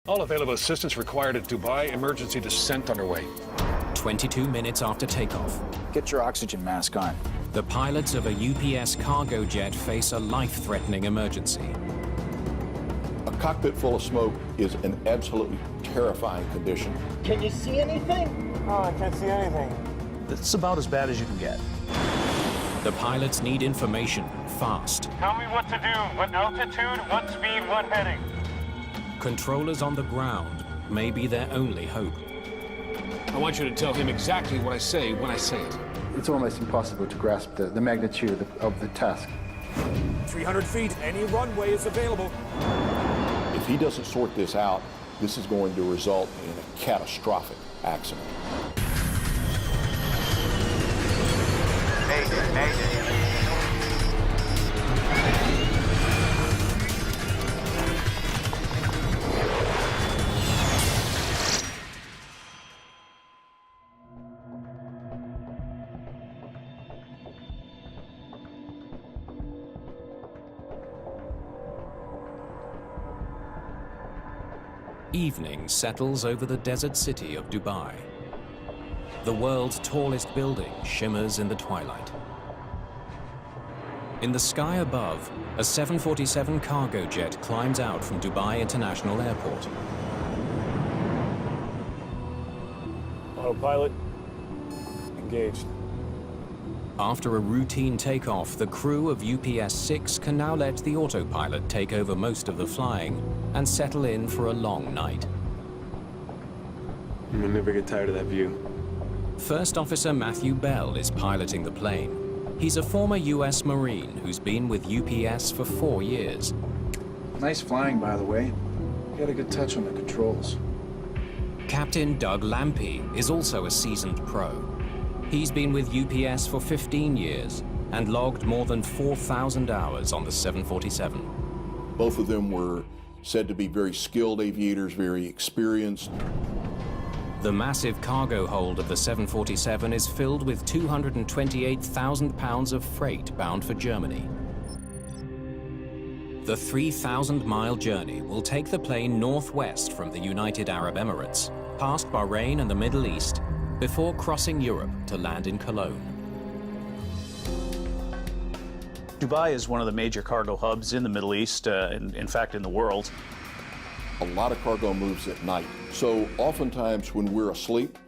All available assistance required at Dubai. Emergency descent underway. 22 minutes after takeoff, Get your oxygen mask on. the pilots of a UPS cargo jet face a life-threatening emergency. A cockpit full of smoke is an absolutely terrifying condition. Can you see anything? Oh, I can't see anything. It's about as bad as you can get. The pilots need information fast. Tell me what to do. What altitude, what speed, what heading? Controllers on the ground may be their only hope. I want you to tell him exactly what I say when I say it. It's almost impossible to grasp the magnitude of the task. 300 feet, any runway is available. If he doesn't sort this out, this is going to result in a catastrophic accident. Mayday, Mayday. Evening settles over the desert city of Dubai. The world's tallest building shimmers in the twilight. In the sky above, a 747 cargo jet climbs out from Dubai International Airport. Autopilot, engaged. After a routine takeoff, the crew of UPS-6 can now let the autopilot take over most of the flying and settle in for a long night. I'll never get tired of that view. First Officer Matthew Bell is piloting the plane. He's a former US Marine who's been with UPS for 4 years. Nice flying, by the way. You got a good touch on the controls. Captain Doug Lampy is also a seasoned pro. He's been with UPS for 15 years and logged more than 4,000 hours on the 747. Both of them were said to be very skilled aviators, very experienced. The massive cargo hold of the 747 is filled with 228,000 pounds of freight bound for Germany. The 3,000-mile journey will take the plane northwest from the United Arab Emirates, past Bahrain and the Middle East, before crossing Europe to land in Cologne. Dubai is one of the major cargo hubs in the Middle East, in fact, in the world. A lot of cargo moves at night. So oftentimes when we're asleep,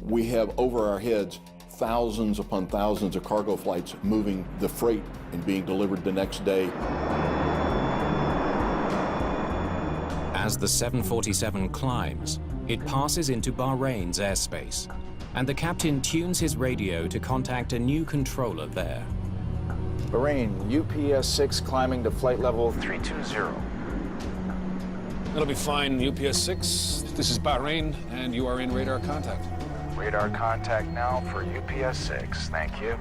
we have over our heads thousands upon thousands of cargo flights moving the freight and being delivered the next day. As the 747 climbs, it passes into Bahrain's airspace, and the captain tunes his radio to contact a new controller there. Bahrain, UPS-6 climbing to flight level 320. That'll be fine, UPS-6. This is Bahrain, and you are in radar contact. Radar contact now for UPS-6, thank you.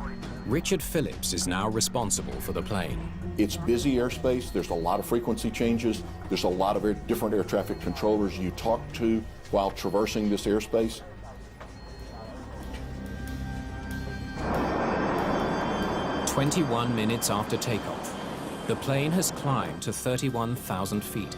Richard Phillips is now responsible for the plane. It's busy airspace. There's a lot of frequency changes. There's a lot of different air traffic controllers you talk to while traversing this airspace. "21 minutes after takeoff, the plane has climbed to 31,000 feet.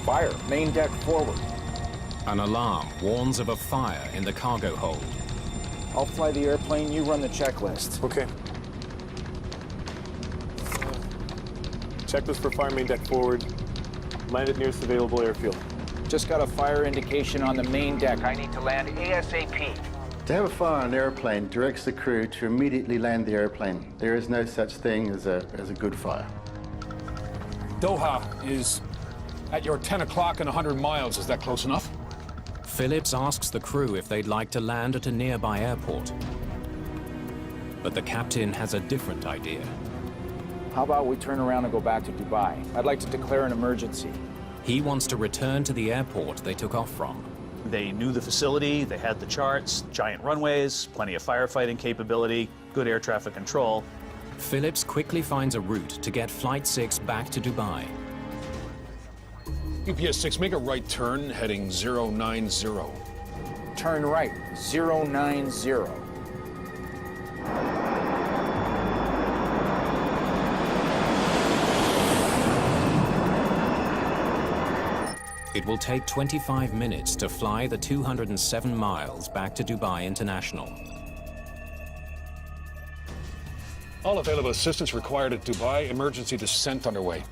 Fire, main deck forward. An alarm warns of a fire in the cargo hold. I'll fly the airplane, you run the checklist. Okay. Checklist for fire, main deck forward. Land at nearest available airfield. Just got a fire indication on the main deck. I need to land ASAP. To have a fire on an airplane directs the crew to immediately land the airplane. There is no such thing as a good fire. Doha is at your 10 o'clock and 100 miles. Is that close enough? Phillips asks the crew if they'd like to land at a nearby airport. But the captain has a different idea. How about we turn around and go back to Dubai? I'd like to declare an emergency. He wants to return to the airport they took off from. They knew the facility, they had the charts, giant runways, plenty of firefighting capability, good air traffic control. Phillips quickly finds a route to get Flight 6 back to Dubai. UPS 6, make a right turn heading 090. Turn right, 090. It will take 25 minutes to fly the 207 miles back to Dubai International. All available assistance required at Dubai. Emergency descent underway.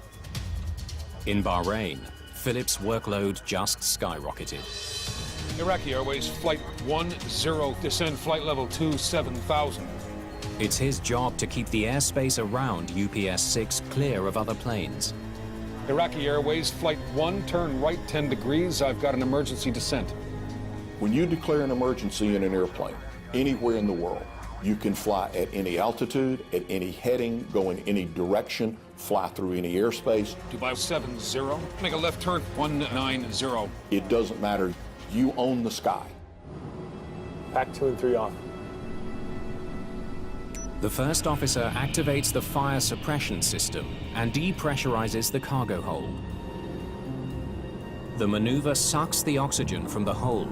In Bahrain, Phillips' workload just skyrocketed. Iraqi Airways, Flight 10, descend flight level 27000. It's his job to keep the airspace around UPS 6 clear of other planes. Iraqi Airways, Flight 1, turn right 10 degrees. I've got an emergency descent. When you declare an emergency in an airplane, anywhere in the world, you can fly at any altitude, at any heading, go in any direction, fly through any airspace. Dubai 70, make a left turn 190. It doesn't matter. You own the sky. Pack 2 and 3 off. The first officer activates the fire suppression system and depressurizes the cargo hold. The maneuver sucks the oxygen from the hold,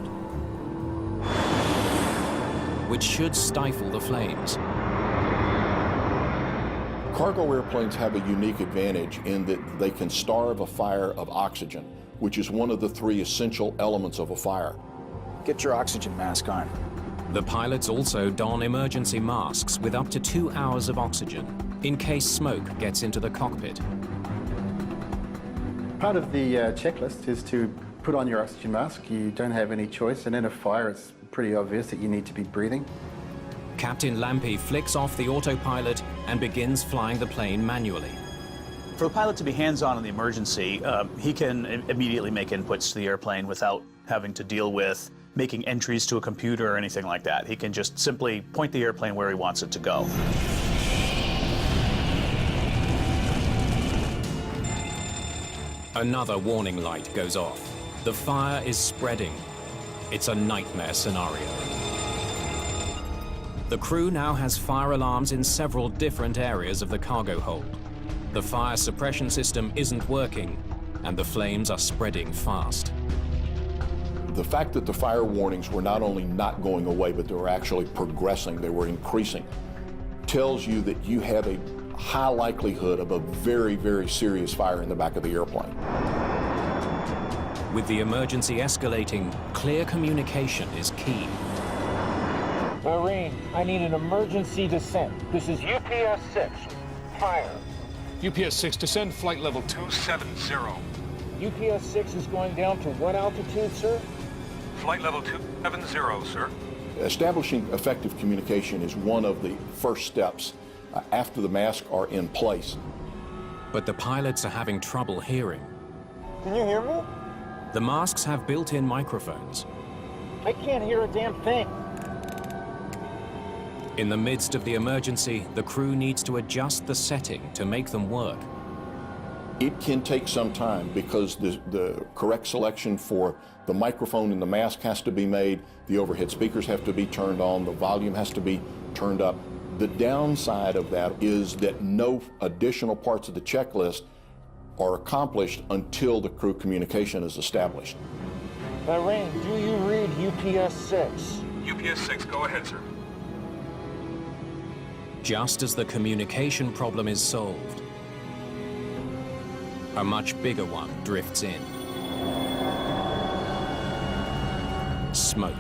which should stifle the flames. Cargo airplanes have a unique advantage in that they can starve a fire of oxygen, which is one of the 3 essential elements of a fire. Get your oxygen mask on. The pilots also don emergency masks with up to 2 hours of oxygen in case smoke gets into the cockpit. Part of the checklist is to put on your oxygen mask. You don't have any choice, and in a fire it's pretty obvious that you need to be breathing. Captain Lampe flicks off the autopilot and begins flying the plane manually. For a pilot to be hands-on in the emergency, he can immediately make inputs to the airplane without having to deal with making entries to a computer or anything like that. He can just simply point the airplane where he wants it to go. Another warning light goes off. The fire is spreading. It's a nightmare scenario. The crew now has fire alarms in several different areas of the cargo hold. The fire suppression system isn't working, and the flames are spreading fast. The fact that the fire warnings were not only not going away, but they were actually progressing, they were increasing, tells you that you have a high likelihood of a very, very serious fire in the back of the airplane. With the emergency escalating, clear communication is key. Bahrain, I need an emergency descent. This is UPS 6. Fire. UPS 6, descend flight level 270. UPS 6 is going down to what altitude, sir? Flight level 270, sir. Establishing effective communication is one of the first steps after the masks are in place. But the pilots are having trouble hearing. Can you hear me? The masks have built-in microphones. I can't hear a damn thing. In the midst of the emergency, the crew needs to adjust the setting to make them work. It can take some time because the correct selection for the microphone and the mask has to be made, the overhead speakers have to be turned on, the volume has to be turned up. The downside of that is that no additional parts of the checklist are accomplished until the crew communication is established. Bahrain, do you read UPS 6? UPS 6, go ahead, sir. Just as the communication problem is solved, a much bigger one drifts in. Smoke.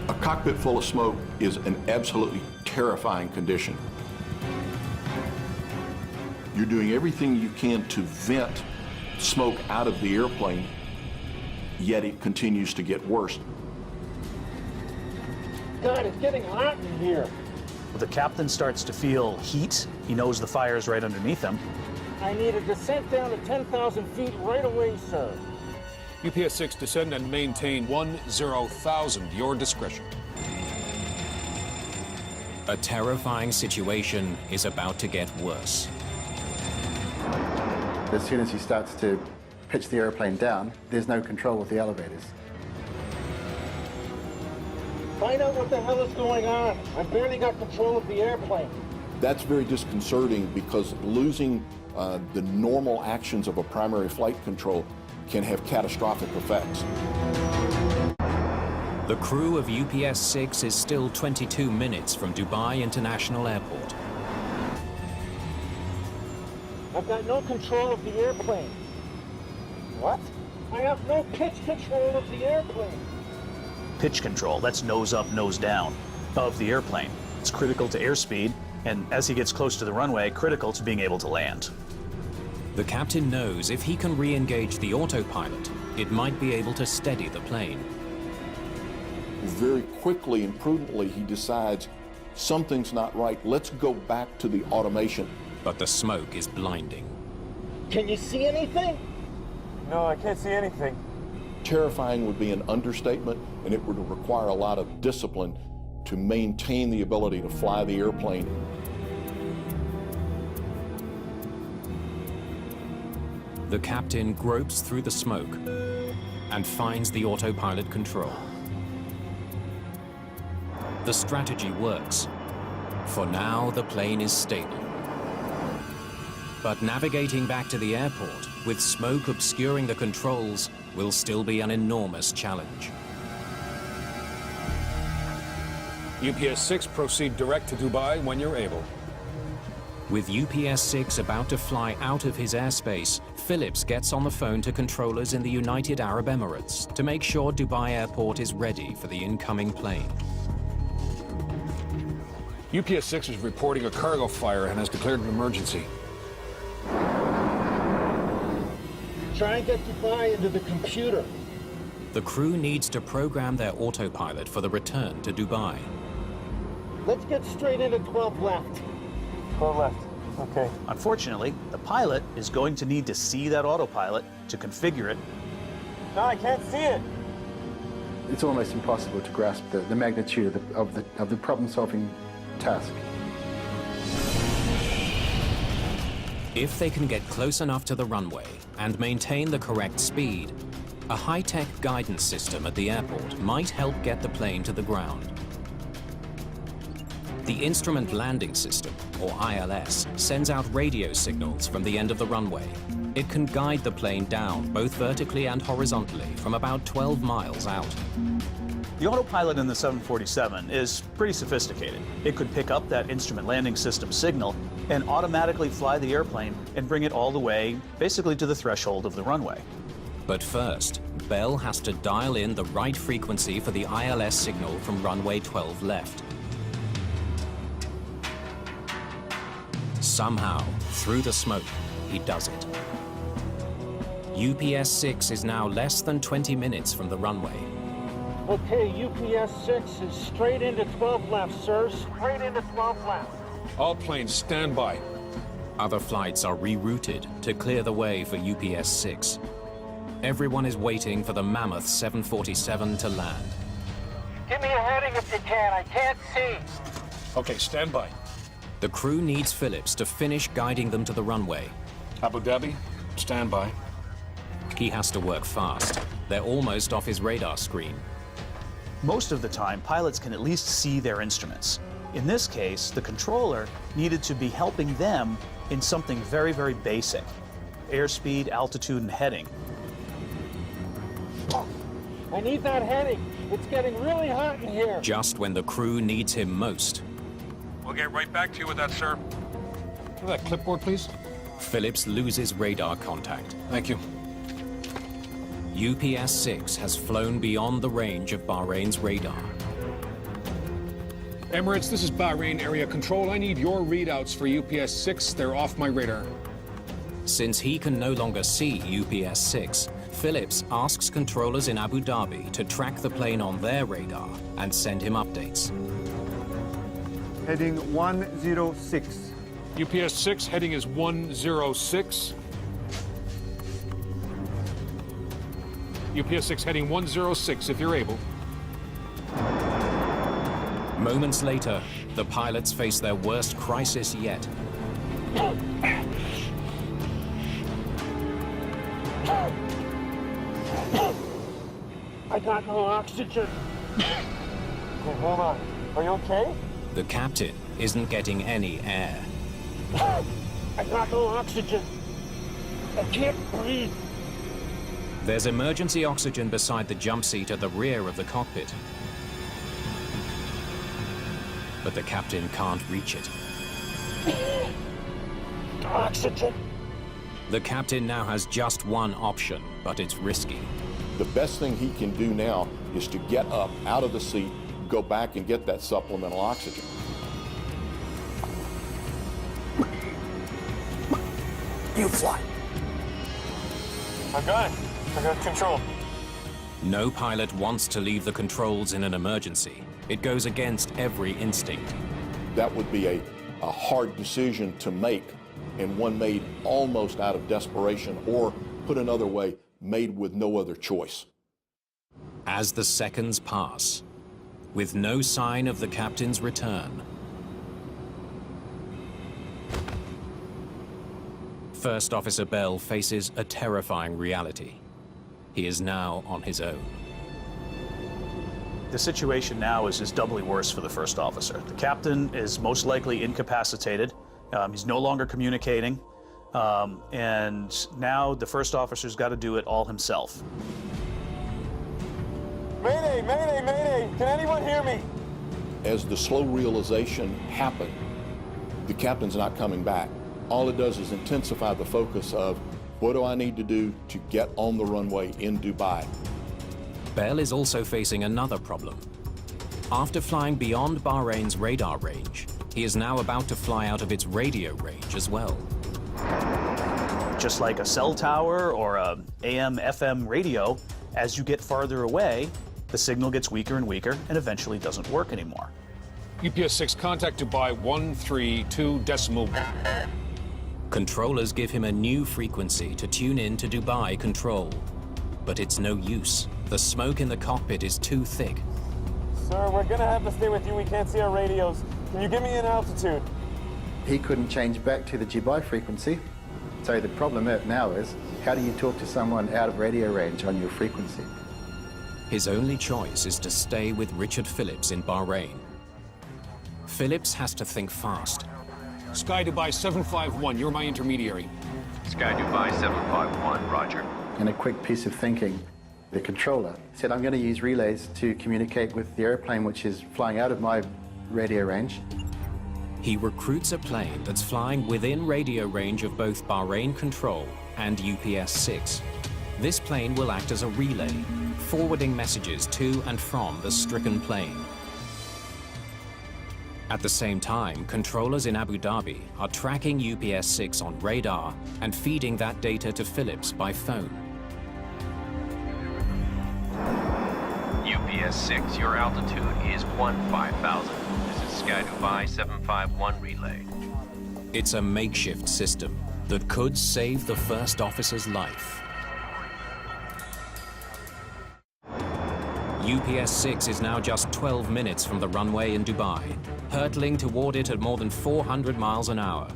A cockpit full of smoke is an absolutely terrifying condition. You're doing everything you can to vent smoke out of the airplane, yet it continues to get worse. God, it's getting hot in here. The captain starts to feel heat. He knows the fire is right underneath him. I need a descent down to 10,000 feet right away, sir. UPS 6, descend and maintain 10,000. Your discretion. A terrifying situation is about to get worse. As soon as he starts to pitch the airplane down, there's no control with the elevators. Find out what the hell is going on. I've barely got control of the airplane. That's very disconcerting because losing the normal actions of a primary flight control can have catastrophic effects. The crew of UPS-6 is still 22 minutes from Dubai International Airport. I've got no control of the airplane. What? I have no pitch control of the airplane. Pitch control, that's nose up, nose down of the airplane. It's critical to airspeed, and as he gets close to the runway, critical to being able to land. The captain knows if he can re-engage the autopilot, it might be able to steady the plane. Very quickly and prudently, he decides something's not right. Let's go back to the automation. But the smoke is blinding. Can you see anything? No, I can't see anything. Terrifying would be an understatement, and it would require a lot of discipline to maintain the ability to fly the airplane. The captain gropes through the smoke and finds the autopilot control. The strategy works. For now, the plane is stable. But navigating back to the airport with smoke obscuring the controls will still be an enormous challenge. UPS-6, proceed direct to Dubai when you're able. With UPS-6 about to fly out of his airspace, Phillips gets on the phone to controllers in the United Arab Emirates to make sure Dubai Airport is ready for the incoming plane. UPS-6 is reporting a cargo fire and has declared an emergency. Try and get Dubai into the computer. The crew needs to program their autopilot for the return to Dubai. Let's get straight into 12 left. 12 left. Okay. Unfortunately, the pilot is going to need to see that autopilot to configure it. No, I can't see it. It's almost impossible to grasp the magnitude of the problem-solving task. If they can get close enough to the runway and maintain the correct speed, a high-tech guidance system at the airport might help get the plane to the ground. The Instrument Landing System, or ILS, sends out radio signals from the end of the runway. It can guide the plane down, both vertically and horizontally, from about 12 miles out. The autopilot in the 747 is pretty sophisticated. It could pick up that Instrument Landing System signal and automatically fly the airplane and bring it all the way, basically to the threshold of the runway. But first, Bell has to dial in the right frequency for the ILS signal from runway 12 left. Somehow, through the smoke, he does it. UPS-6 is now less than 20 minutes from the runway. Okay, UPS-6 is straight into 12 left, sir. Straight into 12 left. All planes, stand by. Other flights are rerouted to clear the way for UPS-6. Everyone is waiting for the mammoth 747 to land. Give me a heading if you can. I can't see. Okay, stand by. The crew needs Phillips to finish guiding them to the runway. Abu Dhabi, stand by. He has to work fast. They're almost off his radar screen. Most of the time, pilots can at least see their instruments. In this case, the controller needed to be helping them in something very, very basic: airspeed, altitude, and heading. I need that heading. It's getting really hot in here. Just when the crew needs him most, We'll get right back to you with that, sir. Give that clipboard, please. Phillips loses radar contact. Thank you. UPS-6 has flown beyond the range of Bahrain's radar. Emirates, this is Bahrain Area Control. I need your readouts for UPS-6. They're off my radar. Since he can no longer see UPS-6, Phillips asks controllers in Abu Dhabi to track the plane on their radar and send him updates. Heading 106. UPS-6, heading is 106. UPS-6, heading 106, if you're able. Moments later, the pilots face their worst crisis yet. I got no oxygen. Okay, hold on. Are you okay? The captain, isn't getting any air. I got no oxygen. I can't breathe. There's emergency oxygen beside the jump seat at the rear of the cockpit. But the captain can't reach it. Oxygen. The captain now has just one option, but it's risky. The best thing he can do now is to get up out of the seat, go back and get that supplemental oxygen. You fly. I got it. I got control. No pilot wants to leave the controls in an emergency. It goes against every instinct. That would be a hard decision to make, and one made almost out of desperation, or put another way, made with no other choice. As the seconds pass, with no sign of the captain's return, First Officer Bell faces a terrifying reality. He is now on his own. The situation now is doubly worse for the first officer. The captain is most likely incapacitated. He's no longer communicating. And now the first officer's got to do it all himself. Mayday, mayday, mayday! Can anyone hear me? As the slow realization happened, the captain's not coming back. All it does is intensify the focus of, what do I need to do to get on the runway in Dubai? Bell is also facing another problem. After flying beyond Bahrain's radar range, he is now about to fly out of its radio range as well. Just like a cell tower or a AM/FM radio, as you get farther away, the signal gets weaker and weaker and eventually doesn't work anymore. UPS 6, contact Dubai 132.1. Controllers give him a new frequency to tune in to Dubai control. But it's no use. The smoke in the cockpit is too thick. Sir, we're gonna have to stay with you. We can't see our radios. Can you give me an altitude? He couldn't change back to the Dubai frequency. So the problem now is, how do you talk to someone out of radio range on your frequency? His only choice is to stay with Richard Phillips in Bahrain. Phillips has to think fast. Sky Dubai 751, you're my intermediary. Sky Dubai 751, roger. And a quick piece of thinking, the controller said, I'm going to use relays to communicate with the airplane which is flying out of my radio range. He recruits a plane that's flying within radio range of both Bahrain Control and UPS 6. This plane will act as a relay, forwarding messages to and from the stricken plane. At the same time, controllers in Abu Dhabi are tracking UPS 6 on radar and feeding that data to Phillips by phone. UPS 6, your altitude is 15,000. This is Sky Dubai 751 relay. It's a makeshift system that could save the first officer's life. UPS 6 is now just 12 minutes from the runway in Dubai, hurtling toward it at more than 400 miles an hour.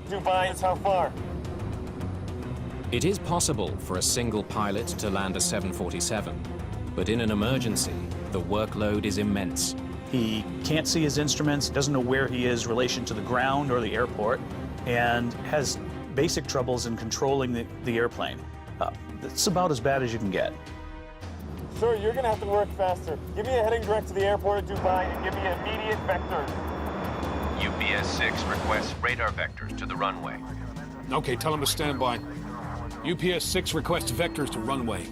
Dubai is how far? It is possible for a single pilot to land a 747, but in an emergency, the workload is immense. He can't see his instruments, doesn't know where he is in relation to the ground or the airport, and has basic troubles in controlling the airplane. It's about as bad as you can get. Sir, you're gonna have to work faster. Give me a heading direct to the airport of Dubai and give me immediate vectors. UPS 6 requests radar vectors to the runway. Okay, tell him to stand by. UPS 6 requests vectors to runway.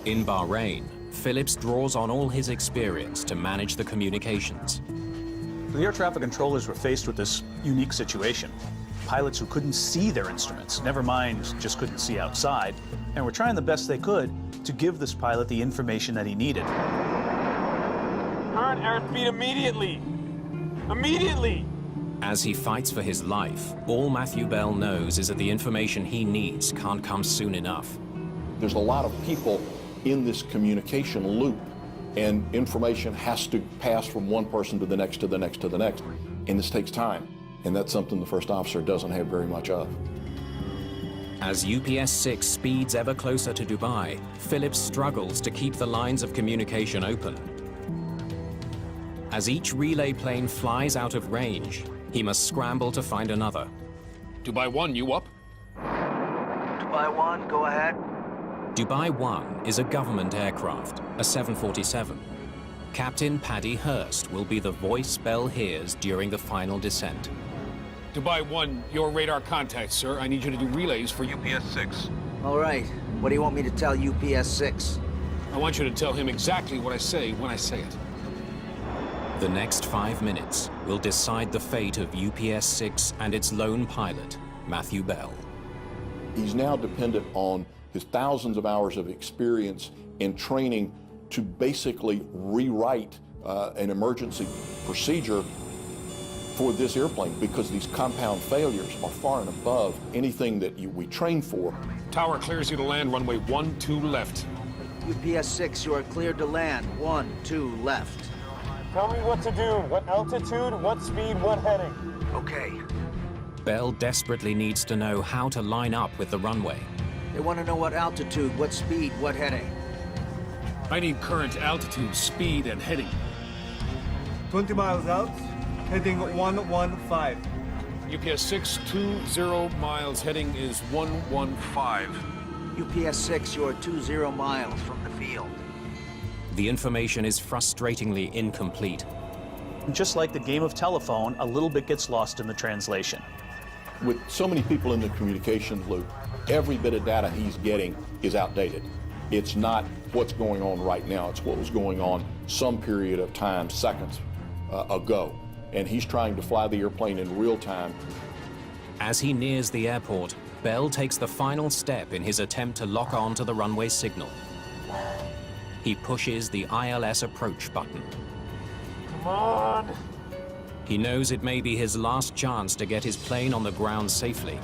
In Bahrain, Phillips draws on all his experience to manage the communications. The air traffic controllers were faced with this unique situation. Pilots who couldn't see their instruments, never mind just couldn't see outside, and were trying the best they could to give this pilot the information that he needed. Current airspeed immediately! Immediately! As he fights for his life, all Matthew Bell knows is that the information he needs can't come soon enough. There's a lot of people in this communication loop, and information has to pass from one person to the next, to the next, to the next. And this takes time, and that's something the first officer doesn't have very much of. As UPS 6 speeds ever closer to Dubai, Phillips struggles to keep the lines of communication open. As each relay plane flies out of range, he must scramble to find another. Dubai 1, you up? Dubai 1, go ahead. Dubai 1 is a government aircraft, a 747. Captain Paddy Hurst will be the voice Bell hears during the final descent. Dubai 1, your radar contact, sir. I need you to do relays for UPS 6. All right. What do you want me to tell UPS 6? I want you to tell him exactly what I say when I say it. The next 5 minutes will decide the fate of UPS 6 and its lone pilot, Matthew Bell. He's now dependent on his thousands of hours of experience and training to basically rewrite an emergency procedure for this airplane, because these compound failures are far and above anything that we train for. Tower clears you to land, runway 12 left. UPS 6, you are cleared to land. 12 left. Tell me what to do. What altitude, what speed, what heading. Okay. Bell desperately needs to know how to line up with the runway. They want to know what altitude, what speed, what heading. I need current altitude, speed, and heading. 20 miles out, heading 115. UPS 6, 20 miles, heading is 115. UPS 6, you are 20 miles from the field. The information is frustratingly incomplete. Just like the game of telephone, a little bit gets lost in the translation. With so many people in the communications loop, every bit of data he's getting is outdated. It's not what's going on right now, it's what was going on some period of time, seconds ago. And he's trying to fly the airplane in real time. As he nears the airport, Bell takes the final step in his attempt to lock on to the runway signal. He pushes the ILS approach button. Come on. He knows it may be his last chance to get his plane on the ground safely.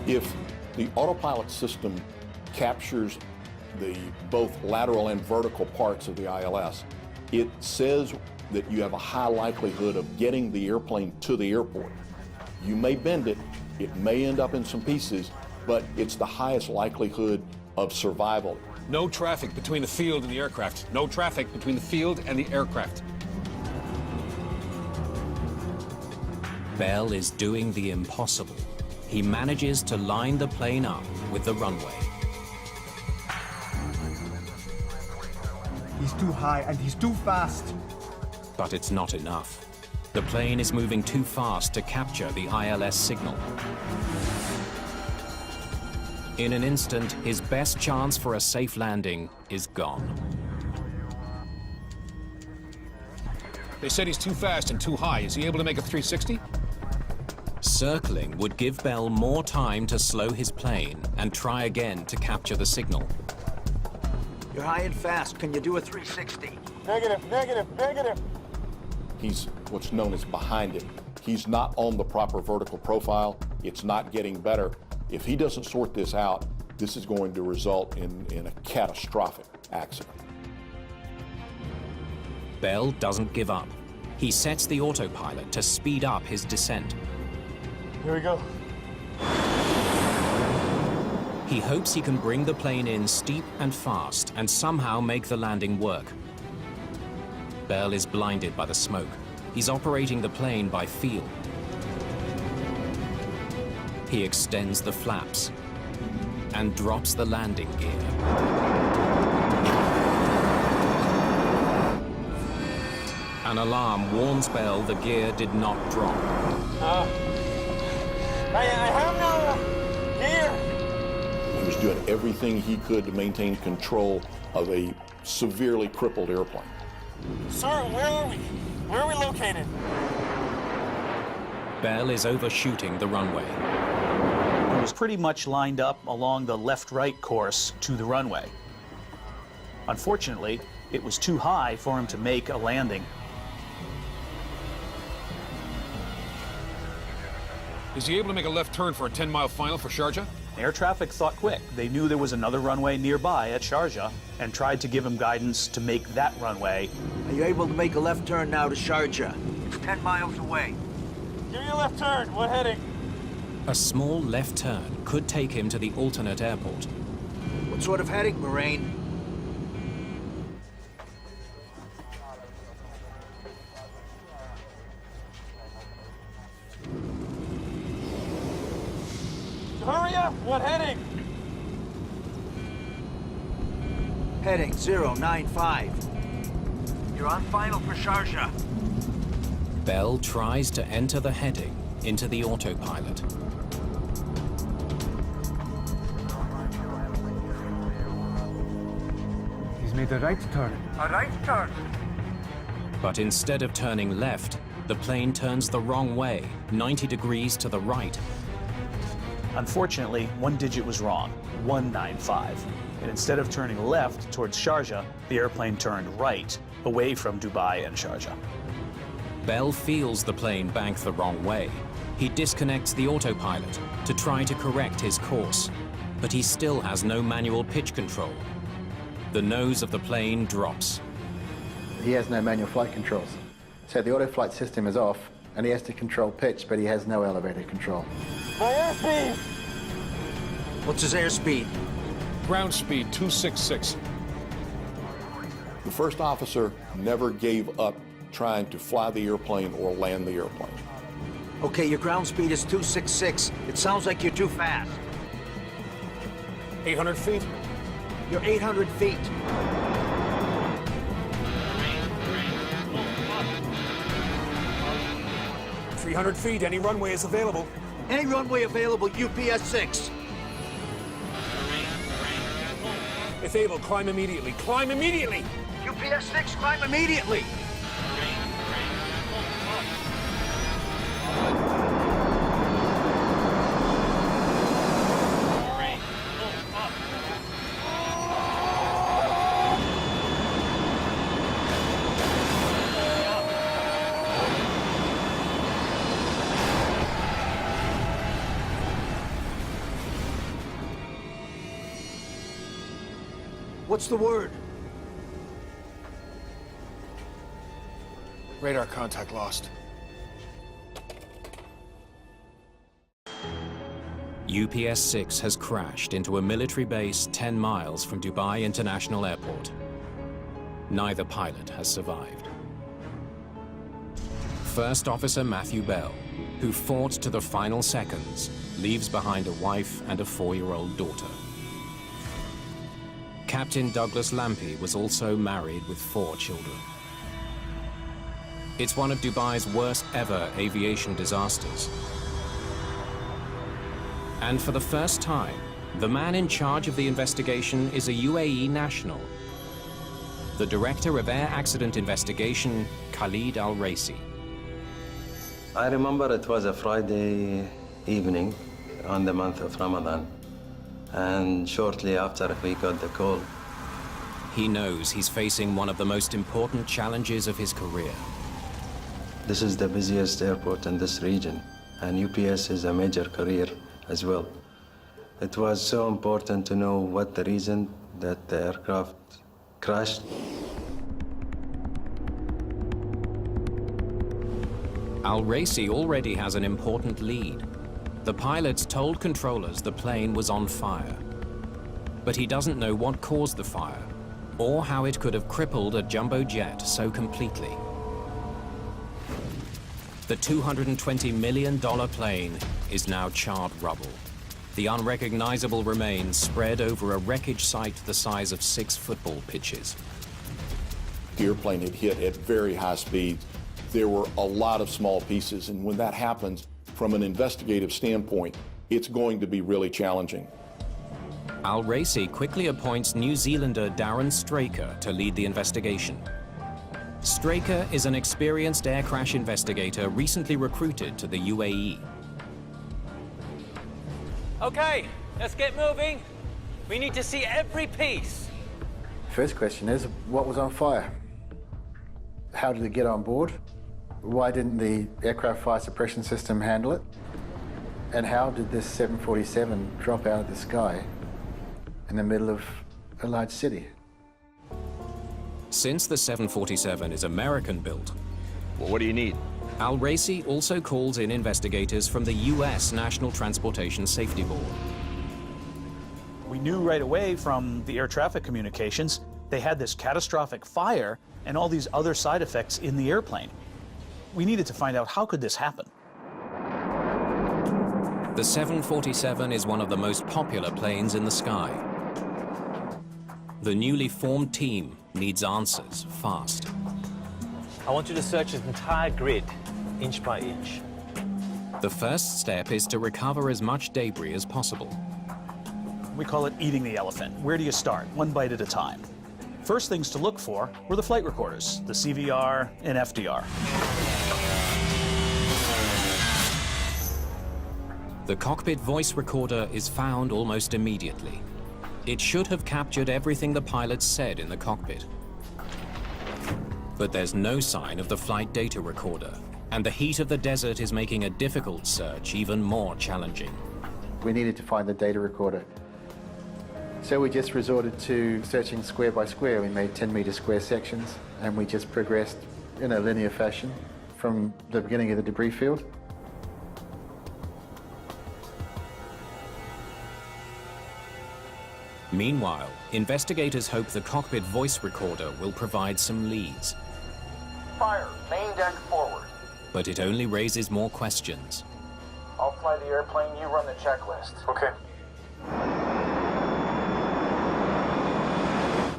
If the autopilot system captures the both lateral and vertical parts of the ILS, it says that you have a high likelihood of getting the airplane to the airport. You may bend it, it may end up in some pieces, but it's the highest likelihood of survival. No traffic between the field and the aircraft. No traffic between the field and the aircraft. Bell is doing the impossible. He manages to line the plane up with the runway. He's too high and he's too fast. But it's not enough. The plane is moving too fast to capture the ILS signal. In an instant, his best chance for a safe landing is gone. They said he's too fast and too high. Is he able to make a 360? Circling would give Bell more time to slow his plane and try again to capture the signal. You're high and fast. Can you do a 360? Negative, negative, negative. He's what's known as behind it. He's not on the proper vertical profile. It's not getting better. If he doesn't sort this out, this is going to result in a catastrophic accident. Bell doesn't give up. He sets the autopilot to speed up his descent. Here we go. He hopes he can bring the plane in steep and fast and somehow make the landing work. Bell is blinded by the smoke. He's operating the plane by feel. He extends the flaps and drops the landing gear. An alarm warns Bell the gear did not drop. I have no gear. He was doing everything he could to maintain control of a severely crippled airplane. Sir, where are we? Where are we located? Bell is overshooting the runway. He was pretty much lined up along the left-right course to the runway. Unfortunately, it was too high for him to make a landing. Is he able to make a left turn for a 10-mile final for Sharjah? Air traffic thought quick. They knew there was another runway nearby at Sharjah and tried to give him guidance to make that runway. Are you able to make a left turn now to Sharjah? It's 10 miles away. Give me a left turn. What heading? A small left turn could take him to the alternate airport. What sort of heading, Marine? What heading? Heading 095. You're on final for Sharjah. Bell tries to enter the heading into the autopilot. He's made a right turn. A right turn. But instead of turning left, the plane turns the wrong way, 90 degrees to the right. Unfortunately, one digit was wrong, 195. And instead of turning left towards Sharjah, the airplane turned right, away from Dubai and Sharjah. Bell feels the plane bank the wrong way. He disconnects the autopilot to try to correct his course, but he still has no manual pitch control. The nose of the plane drops. He has no manual flight controls. So the auto flight system is off, and he has to control pitch, but he has no elevator control. My airspeed! What's his airspeed? Ground speed 266. The first officer never gave up trying to fly the airplane or land the airplane. Okay, your ground speed is 266. It sounds like you're too fast. 800 feet. You're 800 feet. $300 feet. Any runway is available. Any runway available, UPS 6. If able, climb immediately. Climb immediately! UPS 6, climb immediately. What's the word? Radar contact lost. UPS-6 has crashed into a military base 10 miles from Dubai International Airport. Neither pilot has survived. First Officer Matthew Bell, who fought to the final seconds, leaves behind a wife and a 4-year-old daughter. Captain Douglas Lampy was also married with 4 children. It's one of Dubai's worst ever aviation disasters. And for the first time, the man in charge of the investigation is a UAE national. The Director of Air Accident Investigation, Khalid Al-Raisi. I remember it was a Friday evening on the month of Ramadan. And shortly after we got the call. He knows he's facing one of the most important challenges of his career. This is the busiest airport in this region, and UPS is a major career as well. It was so important to know what the reason that the aircraft crashed. Al-Raisi already has an important lead. The pilots told controllers the plane was on fire. But he doesn't know what caused the fire, or how it could have crippled a jumbo jet so completely. The $220 million plane is now charred rubble. The unrecognizable remains spread over a wreckage site the size of 6 football pitches. The airplane had hit at very high speed. There were a lot of small pieces, and when that happens, from an investigative standpoint, it's going to be really challenging. Al-Raisi quickly appoints New Zealander Darren Straker to lead the investigation. Straker is an experienced air crash investigator recently recruited to the UAE. Okay, let's get moving. We need to see every piece. First question is, what was on fire? How did it get on board? Why didn't the aircraft fire suppression system handle it? And how did this 747 drop out of the sky in the middle of a large city? Since the 747 is American-built, Well, what do you need? Al-Raisi also calls in investigators from the US National Transportation Safety Board. We knew right away from the air traffic communications they had this catastrophic fire and all these other side effects in the airplane. We needed to find out, how could this happen? The 747 is one of the most popular planes in the sky. The newly formed team needs answers fast. I want you to search this entire grid, inch by inch. The first step is to recover as much debris as possible. We call it eating the elephant. Where do you start? One bite at a time. First things to look for were the flight recorders, the CVR and FDR. The cockpit voice recorder is found almost immediately. It should have captured everything the pilots said in the cockpit. But there's no sign of the flight data recorder, and the heat of the desert is making a difficult search even more challenging. We needed to find the data recorder. So we just resorted to searching square by square. We made 10-meter square sections, and we just progressed in a linear fashion from the beginning of the debris field. Meanwhile, investigators hope the cockpit voice recorder will provide some leads. Fire, main deck forward. But it only raises more questions. I'll fly the airplane, you run the checklist. Okay.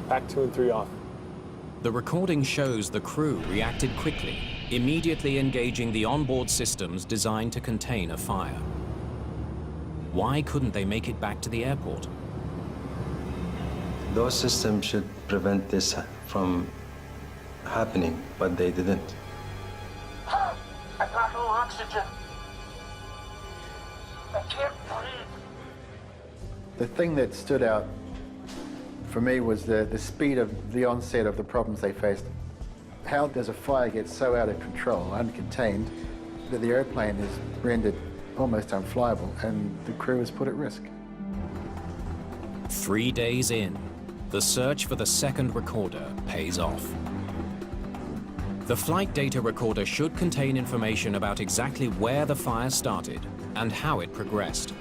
Back 2 and 3 off. The recording shows the crew reacted quickly, immediately engaging the onboard systems designed to contain a fire. Why couldn't they make it back to the airport? Those systems should prevent this from happening, but they didn't. I've got no oxygen. I can't breathe. The thing that stood out for me was the speed of the onset of the problems they faced. How does a fire get so out of control, uncontained, that the airplane is rendered almost unflyable and the crew is put at risk? 3 days in, the search for the second recorder pays off. The flight data recorder should contain information about exactly where the fire started and how it progressed.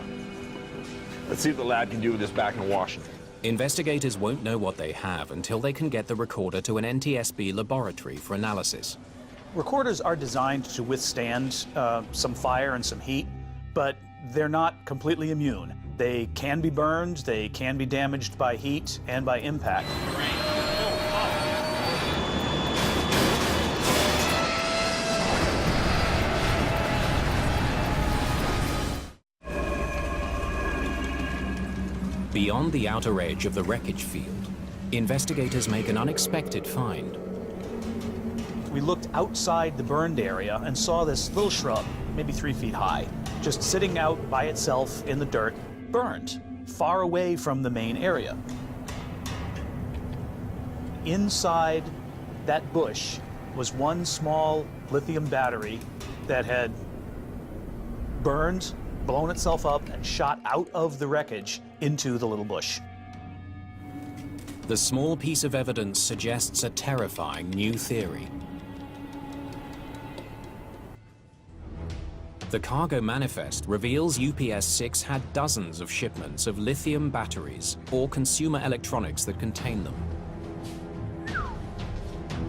Let's see what the lab can do with this back in Washington. Investigators won't know what they have until they can get the recorder to an NTSB laboratory for analysis. Recorders are designed to withstand some fire and some heat, but they're not completely immune. They can be burned, they can be damaged by heat and by impact. Beyond the outer edge of the wreckage field, investigators make an unexpected find. We looked outside the burned area and saw this little shrub, maybe 3 feet high, just sitting out by itself in the dirt, burned, far away from the main area. Inside that bush was one small lithium battery that had burned, blown itself up, and shot out of the wreckage into the little bush. The small piece of evidence suggests a terrifying new theory. The cargo manifest reveals UPS-6 had dozens of shipments of lithium batteries or consumer electronics that contain them.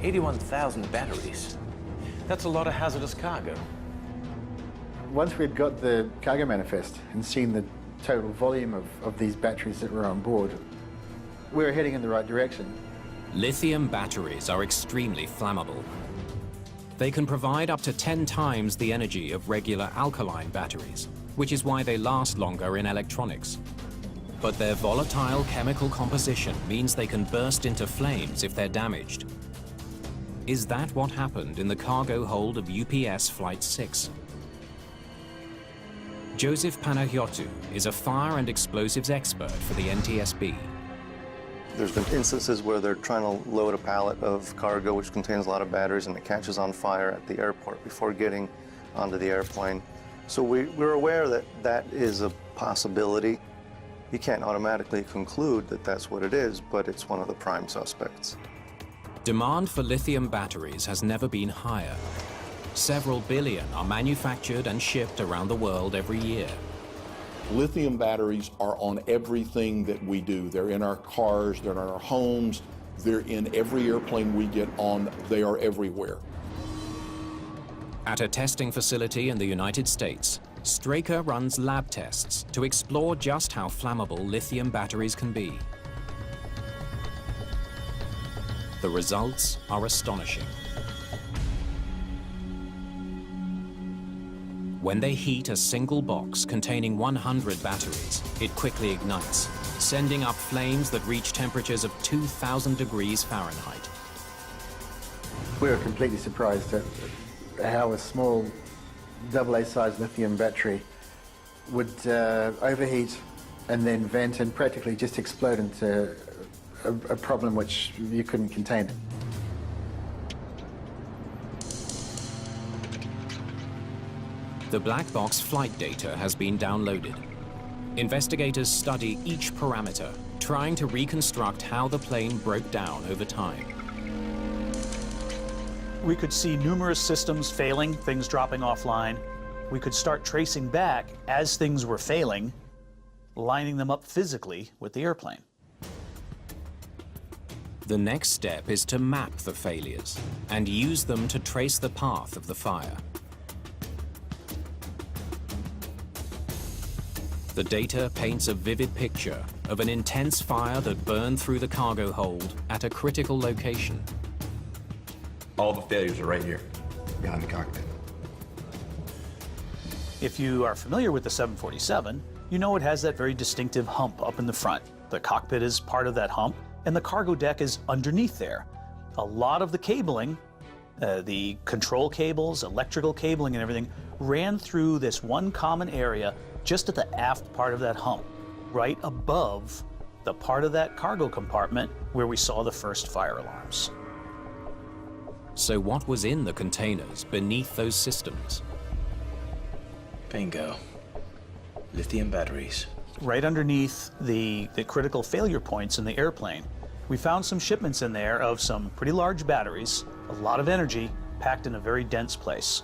81,000 batteries. That's a lot of hazardous cargo. Once we'd got the cargo manifest and seen the total volume of these batteries that were on board, we were heading in the right direction. Lithium batteries are extremely flammable. They can provide up to 10 times the energy of regular alkaline batteries, which is why they last longer in electronics. But their volatile chemical composition means they can burst into flames if they're damaged. Is that what happened in the cargo hold of UPS Flight 6? Joseph Panagiotou is a fire and explosives expert for the NTSB. There's been instances where they're trying to load a pallet of cargo which contains a lot of batteries and it catches on fire at the airport before getting onto the airplane. So we're aware that that is a possibility. You can't automatically conclude that that's what it is, but it's one of the prime suspects. Demand for lithium batteries has never been higher. Several billion are manufactured and shipped around the world every year. Lithium batteries are on everything that we do. They're in our cars, they're in our homes, they're in every airplane we get on, they are everywhere. At a testing facility in the United States, Straker runs lab tests to explore just how flammable lithium batteries can be. The results are astonishing. When they heat a single box containing 100 batteries, it quickly ignites, sending up flames that reach temperatures of 2,000 degrees Fahrenheit. We were completely surprised at how a small AA-sized lithium battery would overheat and then vent and practically just explode into a problem which you couldn't contain. The black box flight data has been downloaded. Investigators study each parameter, trying to reconstruct how the plane broke down over time. We could see numerous systems failing, things dropping offline. We could start tracing back as things were failing, lining them up physically with the airplane. The next step is to map the failures and use them to trace the path of the fire. The data paints a vivid picture of an intense fire that burned through the cargo hold at a critical location. All the failures are right here, behind the cockpit. If you are familiar with the 747, you know it has that very distinctive hump up in the front. The cockpit is part of that hump, and the cargo deck is underneath there. A lot of the cabling, the control cables, electrical cabling and everything, ran through this one common area just at the aft part of that hump, right above the part of that cargo compartment where we saw the first fire alarms. So what was in the containers beneath those systems? Bingo. Lithium batteries. Right underneath the critical failure points in the airplane, we found some shipments in there of some pretty large batteries, a lot of energy, packed in a very dense place.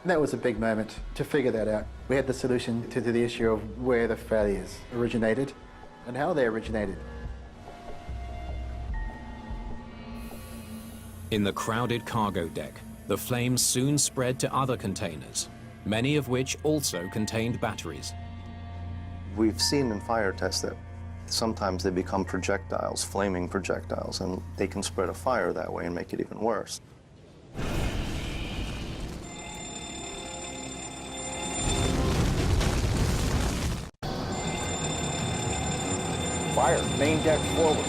And that was a big moment to figure that out. We had the solution to the issue of where the failures originated and how they originated. In the crowded cargo deck, the flames soon spread to other containers, many of which also contained batteries. We've seen in fire tests that sometimes they become projectiles, flaming projectiles, and they can spread a fire that way and make it even worse. Fire, main deck forward.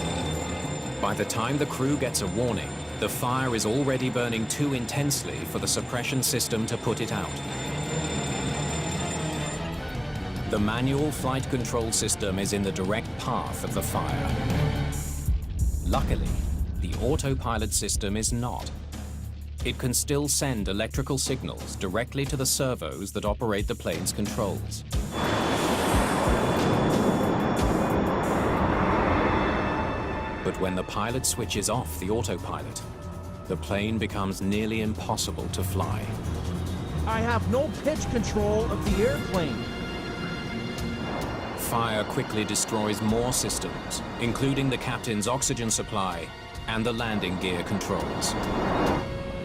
By the time the crew gets a warning, the fire is already burning too intensely for the suppression system to put it out. The manual flight control system is in the direct path of the fire. Luckily, the autopilot system is not. It can still send electrical signals directly to the servos that operate the plane's controls. But when the pilot switches off the autopilot, the plane becomes nearly impossible to fly. I have no pitch control of the airplane. Fire quickly destroys more systems, including the captain's oxygen supply and the landing gear controls.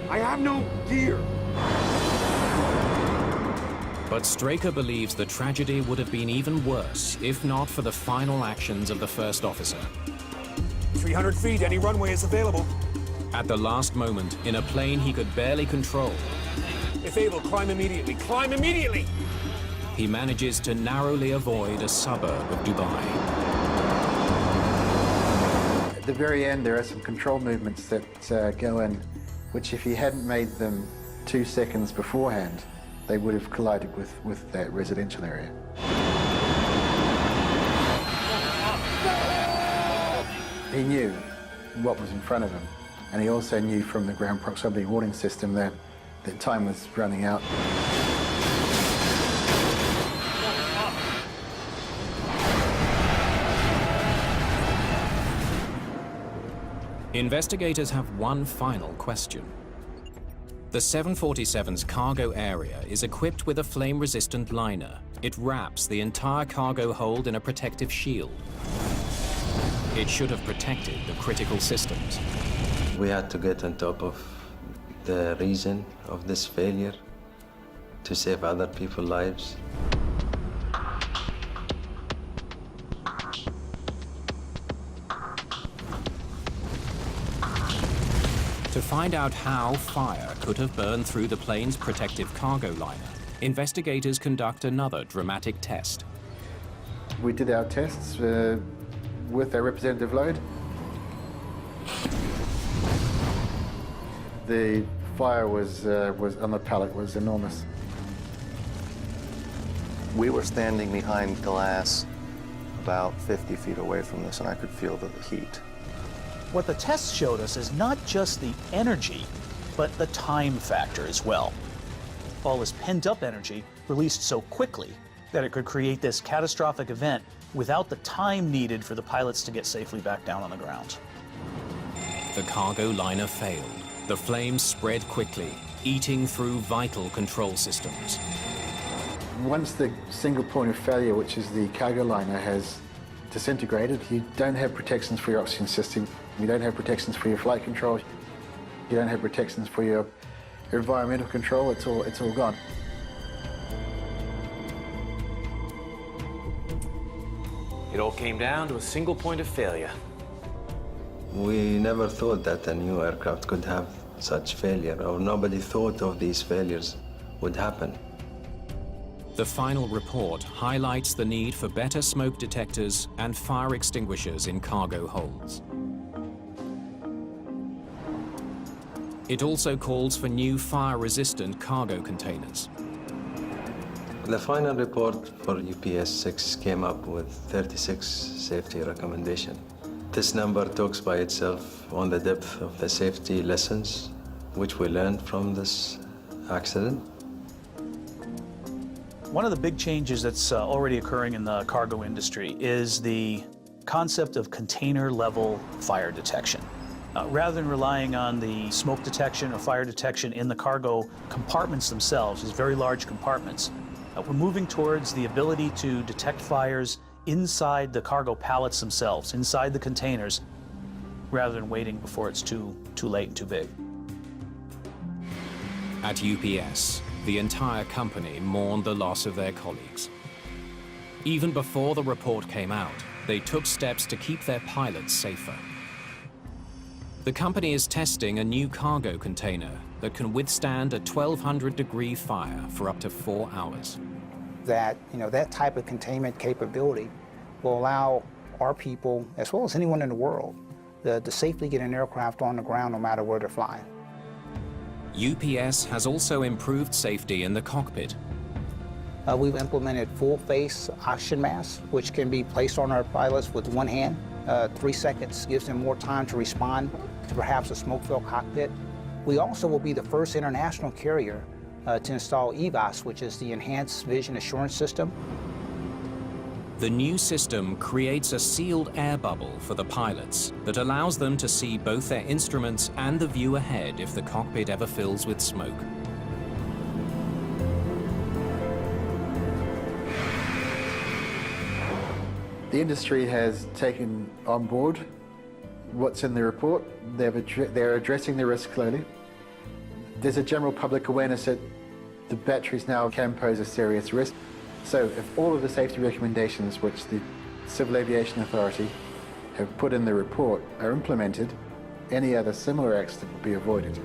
I have no gear. But Straker believes the tragedy would have been even worse if not for the final actions of the first officer. 300 feet, any runway is available. At the last moment, in a plane he could barely control, If able, climb immediately. Climb immediately! he manages to narrowly avoid a suburb of Dubai. At the very end, there are some control movements that go in, which if he hadn't made them 2 seconds beforehand, they would have collided with that residential area. He knew what was in front of him, and he also knew from the ground proximity warning system that time was running out. Investigators have one final question. The 747's cargo area is equipped with a flame-resistant liner. It wraps the entire cargo hold in a protective shield. It should have protected the critical systems. We had to get on top of the reason of this failure to save other people's lives. To find out how fire could have burned through the plane's protective cargo liner, investigators conduct another dramatic test. We did our tests with our representative load. The fire was on the pallet was enormous. We were standing behind glass about 50 feet away from this, and I could feel the heat. What the tests showed us is not just the energy, but the time factor as well. All this pent-up energy released so quickly that it could create this catastrophic event without the time needed for the pilots to get safely back down on the ground. The cargo liner failed. The flames spread quickly, eating through vital control systems. Once the single point of failure, which is the cargo liner, has disintegrated, you don't have protections for your oxygen system, you don't have protections for your flight control, you don't have protections for your environmental control, it's all gone. It all came down to a single point of failure. We never thought that a new aircraft could have such failure, or nobody thought of these failures would happen. The final report highlights the need for better smoke detectors and fire extinguishers in cargo holds. It also calls for new fire-resistant cargo containers. The final report for UPS-6 came up with 36 safety recommendations. This number talks by itself on the depth of the safety lessons which we learned from this accident. One of the big changes that's already occurring in the cargo industry is the concept of container-level fire detection. Rather than relying on the smoke detection or fire detection in the cargo compartments themselves, these very large compartments, we're moving towards the ability to detect fires inside the cargo pallets themselves, inside the containers, rather than waiting before it's too late and too big. At UPS, the entire company mourned the loss of their colleagues. Even before the report came out, they took steps to keep their pilots safer. The company is testing a new cargo container that can withstand a 1,200-degree fire for up to 4 hours. That type of containment capability will allow our people, as well as anyone in the world, to safely get an aircraft on the ground no matter where they're flying. UPS has also improved safety in the cockpit. We've implemented full-face oxygen masks, which can be placed on our pilots with one hand. 3 seconds gives them more time to respond to perhaps a smoke-filled cockpit. We also will be the first international carrier to install EVAS, which is the Enhanced Vision Assurance System. The new system creates a sealed air bubble for the pilots that allows them to see both their instruments and the view ahead if the cockpit ever fills with smoke. The industry has taken on board what's in the report. They're addressing the risk clearly. There's a general public awareness that the batteries now can pose a serious risk. So if all of the safety recommendations which the Civil Aviation Authority have put in the report are implemented, any other similar accident will be avoided.